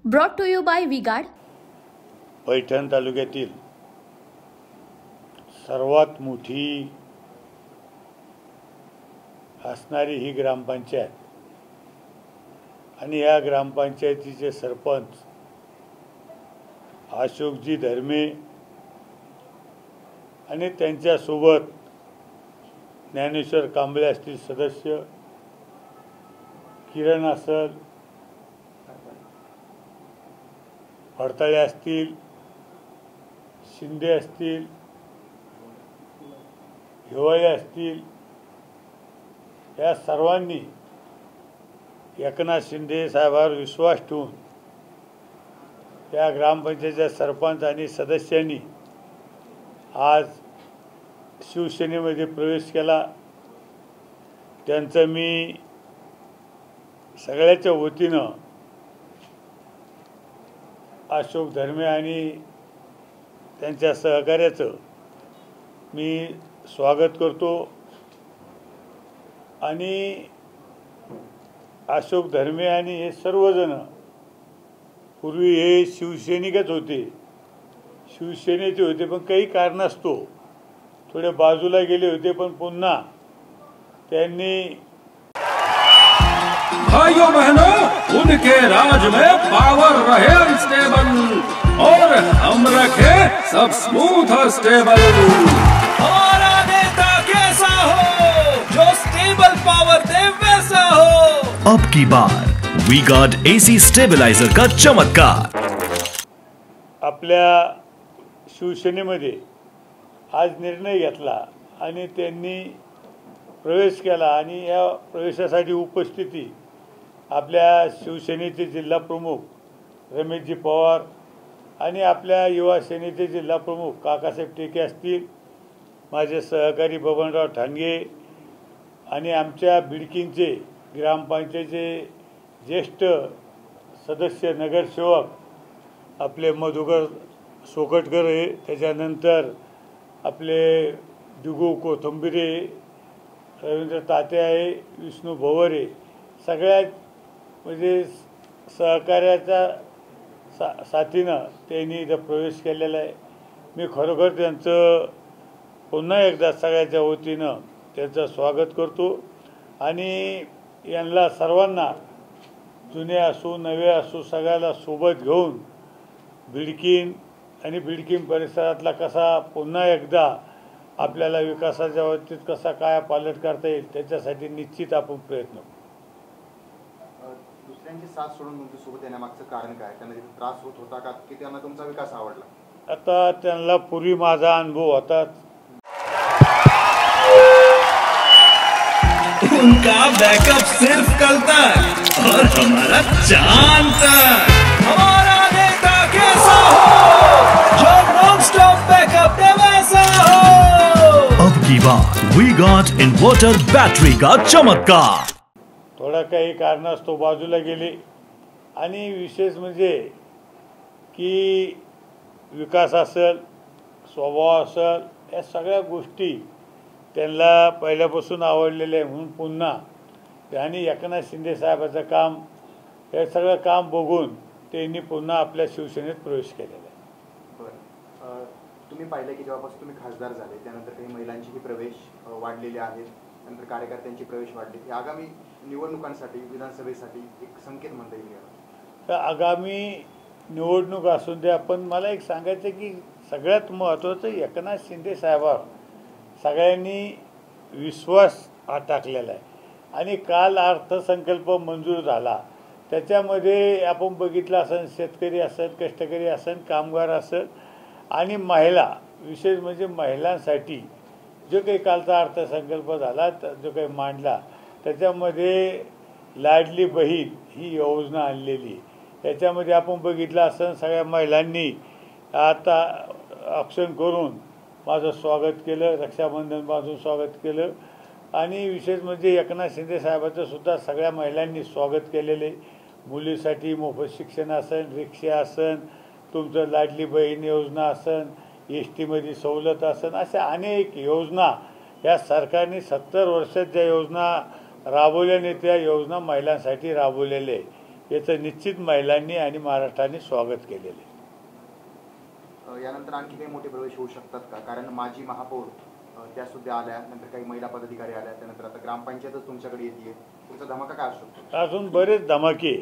Brought to you by V-Guard. Paithan तालुक्यातील सर्वात मोठी असणारी ही ग्रामपंचायत आणि या ग्रामपंचायतीचे सरपंच अशोकजी धर्मे आणि त्यांच्यासोबत ज्ञानेश्वर कांबळे असतील सदस्य, किरण असल, फडताळे असतील, शिंदे असतील, हिवाळे असतील, या सर्वांनी एकनाथ शिंदे साहेबांवर विश्वास ठेवून त्या ग्रामपंचायतीच्या सरपंच आणि सदस्यांनी आज शिवसेनेमध्ये प्रवेश केला। त्यांचं मी सगळ्याच्या वतीनं अशोक धर्मे आणि त्यांच्या सहकार्याचं मी स्वागत करतो। आणि अशोक धर्मे आणि हे सर्वजण पूर्वी हे शिवसैनिकच होते, शिवसेनेचे होते, पण काही कारणास्तव थोडे बाजूला गेले होते, पण पुन्हा त्यांनी भाइयों बहनों, उनके राज में पावर रहे अनस्टेबल और हम रखे सब स्मूथ और स्टेबल। हमारा नेता कैसा हो जो स्टेबल पावर दे वैसा हो। अब की बार V-Guard AC स्टेबलाइजर का चमत्कार। आपल्या शिवसेनेमध्ये आज निर्णय घेतला आणि त्यांनी प्रवेश केला आणि या प्रवेशासाठी उपस्थिती आपल्या शिवसेनेचे जिल्हा प्रमुख रमेशजी पवार आणि आपल्या युवा सेनेचे जिल्हा प्रमुख काकासाहेब टेके असतील, माझे सहकारी बबनराव ठाणगे आणि आमच्या बिडकींचे ग्रामपंचायतीचे ज्येष्ठ सदस्य नगरसेवक आपले मधुकर सोकटकर आहे, त्याच्यानंतर आपले दिगू कोथंबिरे, रवींद्र ताते आहे, विष्णू भवरे, सगळ्यात म्हणजे सहकार्याच्या साथीनं त्यांनी इथं प्रवेश केलेला आहे। मी खरोखर त्यांचं पुन्हा एकदा सगळ्याच्या वतीनं त्यांचं स्वागत करतो आणि यांना सर्वांना जुने असो नवे असो सगळ्याला सोबत घेऊन बिडकीन आणि बिडकीन परिसरातला कसा पुन्हा एकदा आपल्याला विकासाच्या बाबतीत कसा काय पालट करता येईल त्याच्यासाठी निश्चित आपण प्रयत्न करू। दुसऱ्यांची साथ सोडून तुमच्यासोबत येण्यामागचं कारण काय? त्यांना त्रास होत होता का की त्यांना तुमचा विकास आवडला? आता त्यांना पूर्वी माझा अनुभव होता, उनका बैकअप सिर्फ कल तक और हमारा चांद तक। हमारा नेता कैसा हो जो नॉन स्टॉप बैकअप दे वैसा हो। अब की बार V-Guard इन्वर्टर बैटरी का चमत्कार। थोडा काही कारणास्तव बाजूला गेले आणि विशेष म्हणजे की विकास असेल, स्वभाव असेल, या सगळ्या गोष्टी त्यांना पहिल्यापासून आवडलेले आहे म्हणून पुन्हा त्यांनी एकनाथ शिंदे साहेबाचं काम हे सगळं काम बघून त्यांनी पुन्हा आपल्या शिवसेनेत प्रवेश केलेला आहे। बरं, तुम्ही पाहिलं की जेव्हापासून तुम्ही खासदार झाले त्यानंतर काही महिलांचीही प्रवेश वाढलेले आहेत, नंतर कार्यकर्त्यांची प्रवेश वाढली। आगामी निवडणुकांसाठी विधानसभेसाठी एक संकेत म्हणता येईल? तर आगामी निवडणूक असून द्या, पण मला एक सांगायचं की सगळ्यात महत्त्वाचं एकनाथ शिंदे साहेबांवर सगळ्यांनी विश्वास टाकलेला आहे आणि काल अर्थसंकल्प मंजूर झाला, त्याच्यामध्ये आपण बघितलं असेल शेतकरी असेल, कष्टकरी असेल, कामगार असेल आणि महिला, विशेष म्हणजे महिलांसाठी जो काही कालचा अर्थसंकल्प झाला जो काही मांडला त्याच्यामध्ये लाडली बहीण ही योजना आणलेली, त्याच्यामध्ये आपण बघितलं असेल सगळ्या महिलांनी आता ऑप्शन करून माझं स्वागत केलं, रक्षाबंधनपासून स्वागत केलं आणि विशेष म्हणजे एकनाथ शिंदे साहेबांचं सुद्धा सगळ्या महिलांनी स्वागत केलेले। मुलीसाठी मोफत शिक्षण असेल, रिक्षा असेल, तुमचं लाडली बहीण योजना असेल, एसटीमध्ये सवलत असेल, अशा अनेक योजना या सरकारने 70 वर्षात ज्या योजना राबवल्याने त्या योजना महिलांसाठी राबवलेल्या आहे। याचं निश्चित महिलांनी आणि महाराष्ट्राने स्वागत केलेलं आहे. यानंतर आणखी काही मोठे प्रवेश होऊ शकतात का? कारण माजी महापौर त्या सुद्धा आल्या, नंतर काही महिला पदाधिकारी आल्या, त्यानंतर आता ग्रामपंचायतच तुमच्याकडे येते, तुमचा धमाका काय असू शकतो? अजून बरेच धमाके,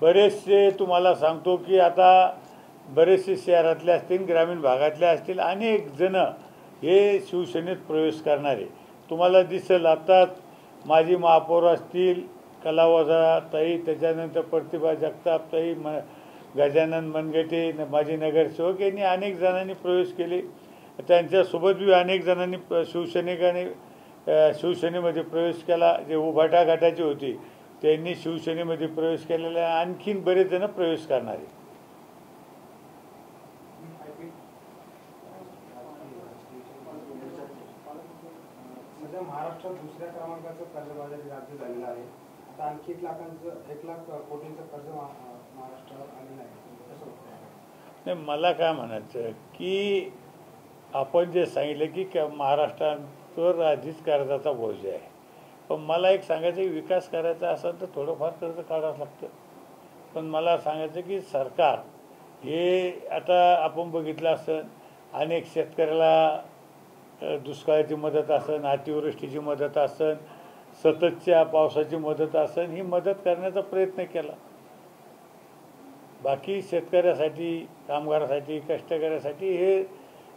बरेचसे तुम्हाला सांगतो की आता बरेचसे शहरातले असतील, ग्रामीण भागातले असतील, अनेक जण हे शिवसेनेत प्रवेश करणारे तुम्हाला दिसेल. आता माजी महापौर असतील, कलावजाताई, त्याच्यानंतर प्रतिभा जगतापताई, गजानन मनगटे, माजी नगरसेवक यांनी अनेक जणांनी प्रवेश केले. त्यांच्यासोबत बी अनेक जणांनी शिवसेनेमध्ये प्रवेश केला. जे उभाटा गटाचे होते त्यांनी शिवसेनेमध्ये प्रवेश केलेला आहे. आणखीन बरेच जण प्रवेश करणारे. महाराष्ट्रात दुसऱ्या क्रमांकाचं कर्जबाजारी राज्य झालेलं आहे. आता आणखी 1 लाख कोटींचं कर्ज महाराष्ट्रावर आलेलं आहे. नाही, मला काय म्हणायचं की आपण जे सांगितलं की महाराष्ट्रावर आधीच कर्जाचा बोज आहे, पण मला एक सांगायचं की विकास करायचा असेल तर थोडंफार कर्ज काढावं लागतं. पण मला सांगायचं की सरकार हे आता आपण बघितलं असेल, अनेक शेतकऱ्याला दुष्काळाची मदत असेल, अतिवृष्टीची मदत असेल, सततच्या पावसाची मदत असेल, ही मदत करण्याचा प्रयत्न केला. बाकी शेतकऱ्यासाठी, कामगारासाठी, कष्टकऱ्यासाठी हे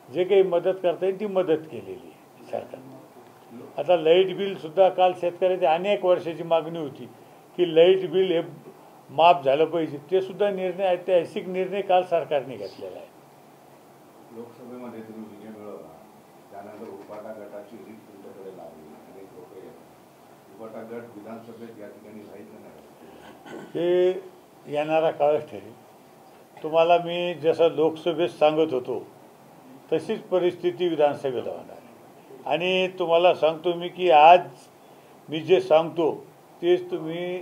जे काही मदत करता येईल ती मदत केलेली आहे सरकारने. आता लाईट बिलसुद्धा काल शेतकऱ्याची अनेक वर्षाची मागणी होती की लाईट बिल हे माफ झालं पाहिजे, ते सुद्धा निर्णय, ऐतिहासिक निर्णय काल सरकारने घेतलेला आहे. लोकसभेमध्ये तुम्ही विजय मिळवला, त्यानंतर उपाटा गटाची रीत तुमच्याकडे लागली, अनेक लोक येतात. उपाटा गट विधानसभेत या ठिकाणी राहायचं नाही, हे येणारा काळच ठरेल. तुम्हाला मी जसं लोकसभेत सांगत होतो तशीच परिस्थिती विधानसभेला होणार आहे. आणि तुम्हाला सांगतो मी की आज मी जे सांगतो तेच तुम्ही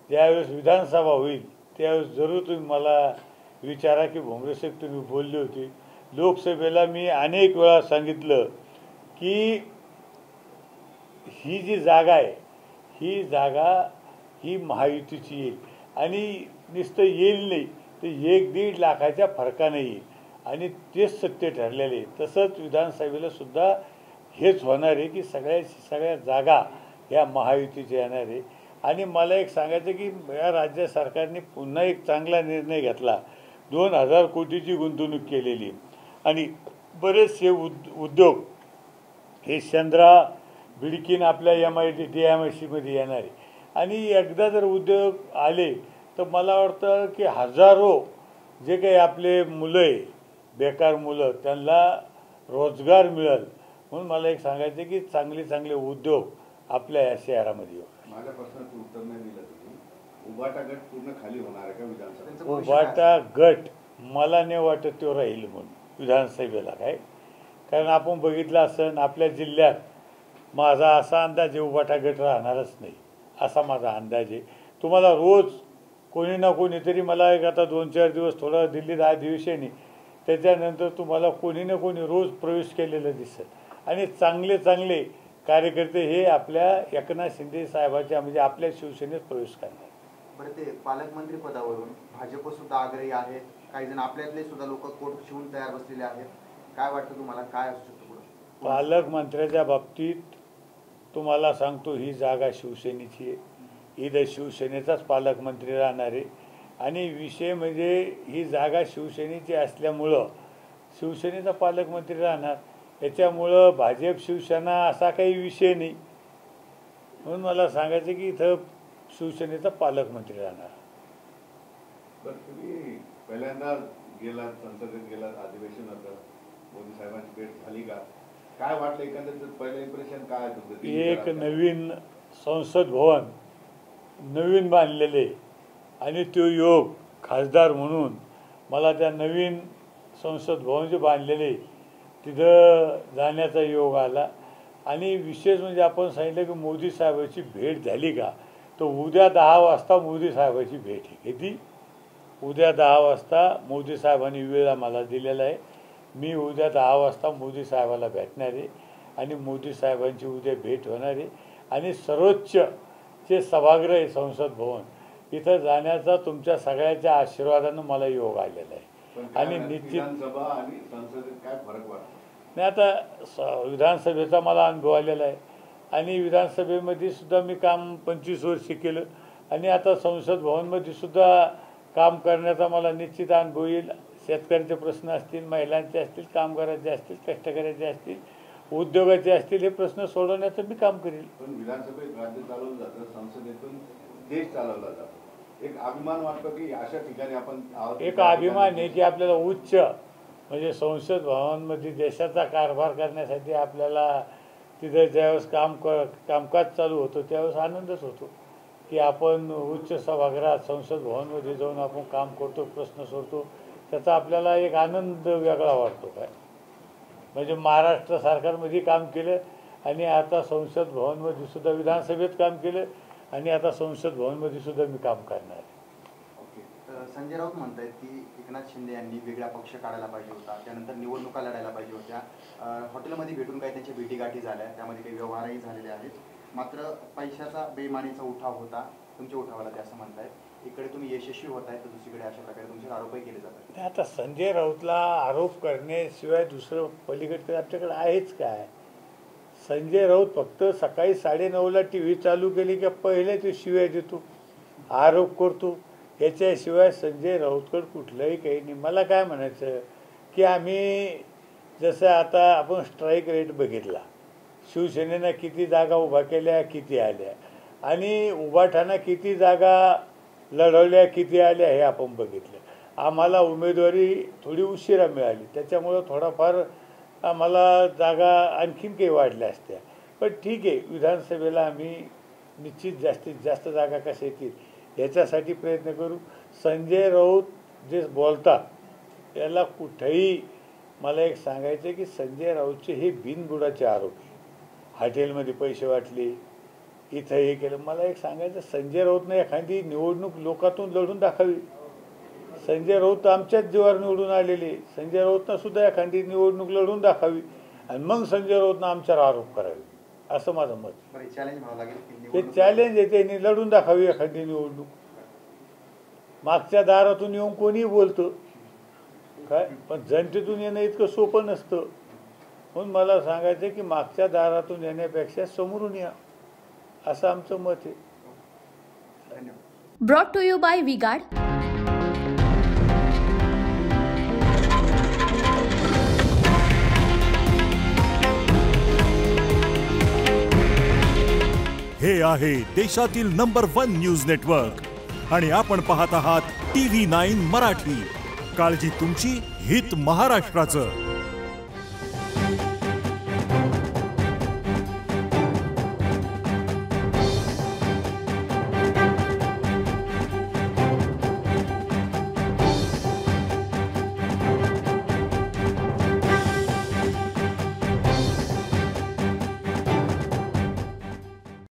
ज्यावेळेस विधानसभा होईल त्यावेळेस जरूर तुम्ही मला विचारा की भोंगरे साहेब तुम्ही बोलले होते. लोकसभेला मी अनेक वेळा सांगितलं की ही जी जागा आहे ही जागा ही महायुतीची येईल, आणि नुसतं येईल नाही तर 1-1.5 लाखाच्या फरकाने येईल, आणि तेच सत्य ठरलेले आहे. तसंच विधानसभेला सुद्धा हेच होणार आहे की सगळ्या जागा ह्या महायुतीच्या येणार आहे. आणि मला एक सांगायचं की या राज्य सरकारने पुन्हा एक चांगला निर्णय घेतला. 2000 कोटीची गुंतवणूक केलेली, आणि बरेचसे उद्योग हे चंद्रा बिडकीन आपल्या DMIC-मध्ये येणार आहे. आणि एकदा जर उद्योग आले तर मला वाटतं की हजारो जे काही आपले मुलं आहे, बेकार मुलं, त्यांना रोजगार मिळेल. म्हणून मला एक सांगायचं की चांगले उद्योग आपल्या या शहरामध्ये येऊ. माझ्या प्रश्नाचं उत्तर नाही दिलं तुम्ही. उभाटा गट पूर्ण खाली होणार आहे का विधानसभेत? उभाटा गट मला नाही वाटत तो राहील म्हणून विधानसभेला, काय, कारण आपण बघितलं असं आपल्या जिल्ह्यात माझा असा अंदाज आहे उभाटा गट राहणारच नाही, असा माझा अंदाज आहे. तुम्हाला रोज कोणी ना कोणीतरी, मला एक आता 2-4 दिवस थोडं दिल्लीत अधिवेशन आहे, त्याच्यानंतर तुम्हाला कोणी ना कोणी रोज प्रवेश केलेलं दिसेल. आणि चांगले कार्यकर्ते हे आपल्या एकनाथ शिंदे साहेबांच्या म्हणजे आपल्या शिवसेनेत प्रवेश करणार. बरं, ते पालकमंत्री पदावरून भाजप सुद्धा आग्रही आहेत, काही जण आपल्यातले सुद्धा लोक कोट शिवून तयार बसलेले आहेत. काय वाटतं तुम्हाला, काय असू शकतं पुढे? पालकमंत्र्याच्या बाबतीत तुम्हाला सांगतो ही जागा शिवसेनेची आहे, इथं शिवसेनेचाच पालकमंत्री राहणार आहे. आणि विषय म्हणजे ही जागा शिवसेनेची असल्यामुळं शिवसेनेचा पालकमंत्री राहणार. त्याच्यामुळं भाजप शिवसेना असा काही विषय नाही. म्हणून मला सांगायचं की इथं शिवसेनेचा पालकमंत्री राहणार. बरं, तुम्ही पहिल्यांदा गेलात, संसदेत गेलात, अधिवेशन होतं, मोदी साहेबांची भेट झाली का? काय वाटलं एकंदरीत, पहिलं इम्प्रेशन काय तुमचं? एक नवीन संसद भवन नवीन बांधलेले, आणि तो योग खासदार म्हणून मला त्या नवीन संसद भवन जे बांधलेले तिथं जाण्याचा योग आला. आणि विशेष म्हणजे आपण सांगितलं की मोदी साहेबांची भेट झाली का, तर उद्या 10 वाजता मोदी साहेबांची भेट आहे. किती? उद्या 10 वाजता मोदी साहेबांनी वेळ आम्हाला दिलेला आहे. मी उद्या 10 वाजता मोदी साहेबाला भेटणार आहे, आणि मोदी साहेबांची उद्या भेट होणार आहे. आणि सर्वोच्च जे सभागृह आहे संसद भवन, इथं जाण्याचा तुमच्या सगळ्याच्या आशीर्वादानं मला योग आलेला आहे. पण काय आणि वाटतं, निश्चित विधानसभा आणि संसदेत काय फरक वाटतो? नाही, आता विधानसभेचा मला अनुभव आलेला आहे आणि विधानसभेमध्ये सुद्धा मी काम 25 वर्ष केलं आणि आता संसद भवनमध्ये सुद्धा काम करण्याचा मला निश्चित अनुभव येईल. शेतकऱ्याचे प्रश्न असतील, महिलांचे असतील, कामगारांचे असतील, कष्टकऱ्याचे असतील, उद्योगाचे असतील, हे प्रश्न सोडवण्याचं मी काम करेल. पण विधानसभेत राज्य चालवलं जातं, संसदेतून देश चालवला जातो. एक अभिमान वाटतो की अशा ठिकाणी आपण आहोत. एक अभिमान आहे की आपल्याला उच्च म्हणजे संसद भवनमध्ये देशाचा कारभार करण्यासाठी आपल्याला तिथे ज्यावेळेस कामकाज चालू होतं त्यावेळेस आनंदच होतो की आपण उच्च सभागृहात संसद भवनमध्ये जाऊन आपण काम करतो, प्रश्न सोडतो. त्याचा आपल्याला एक आनंद वेगळा वाटतो. काय म्हणजे महाराष्ट्र सरकारमध्ये काम केलं आणि आता संसद भवनमध्ये सुद्धा, विधानसभेत काम केलं आणि आता संसद भवनमध्ये सुद्धा मी काम करणार आहे. ओके, तर संजय राऊत म्हणतायत की एकनाथ शिंदे यांनी वेगळा पक्ष काढायला पाहिजे होता, त्यानंतर निवडणुका लढायला पाहिजे होत्या. हॉटेलमध्ये भेटून काही त्यांच्या भेटीगाठी झाल्या, त्यामध्ये काही व्यवहारही झालेले आहेत. मात्र पैशाचा बेमानीचा उठाव होता, तुमच्या उठावाला ते असं म्हणतायत. इकडे तुम्ही यशस्वी होत आहे तर दुसरीकडे अशा प्रकारे तुमचे आरोपही केले जातात. आता संजय राऊतला आरोप करण्याशिवाय दुसरं पलीकडे आपल्याकडे आहेच काय? संजय राऊत फक्त सकाळी 9:30ला TV चालू केली की पहिले तो शिवाय देतो, आरोप करतो. याच्याशिवाय संजय राऊतकडे कुठलंही काही नाही. मला काय म्हणायचं की आम्ही जसं आता आपण स्ट्राईक रेट बघितला, शिवसेनेनं किती जागा उभा केल्या, किती आल्या, आणि उभाठाना किती जागा लढवल्या, किती आल्या, हे आपण बघितलं. आम्हाला उमेदवारी थोडी उशिरा मिळाली, त्याच्यामुळं थोडाफार आम्हाला जागा आणखीन काही वाढल्या असत्या. पण ठीक आहे, विधानसभेला आम्ही निश्चित जास्तीत जास्त जागा कशा येतील याच्यासाठी प्रयत्न करू. संजय राऊत जे बोलतात याला कुठेही मला एक सांगायचं आहे की संजय राऊतचे हे बिनबुडाचे आरोप आहे. हॉटेलमध्ये पैसे वाटले, इथं हे केलं. मला एक सांगायचं, संजय राऊतनं एखादी निवडणूक लोकातून लढून दाखवावी. संजय राऊत आमच्याच जीवावर निवडून आलेले, संजय राऊतनं सुद्धा एखादी निवडणूक लढून दाखवावी आणि मग संजय राऊतनं आमच्यावर आरोप करावे, असं माझं मत. ते चॅलेंज आहे, त्यांनी लढून दाखवावी एखादी निवडणूक. मागच्या दारातून येऊन कोणी बोलतं काय, पण जनतेतून येणं इतकं सोपं नसतं. म्हणून मला सांगायचं की मागच्या दारातून येण्यापेक्षा समोरून या, असं आमचं मत आहे. Brought to you by Vguard. हे आहे देशातील नंबर 1 न्यूज नेटवर्क आणि आपण पाहत आहात TV9 मराठी. काळजी तुमची, हित महाराष्ट्राचं.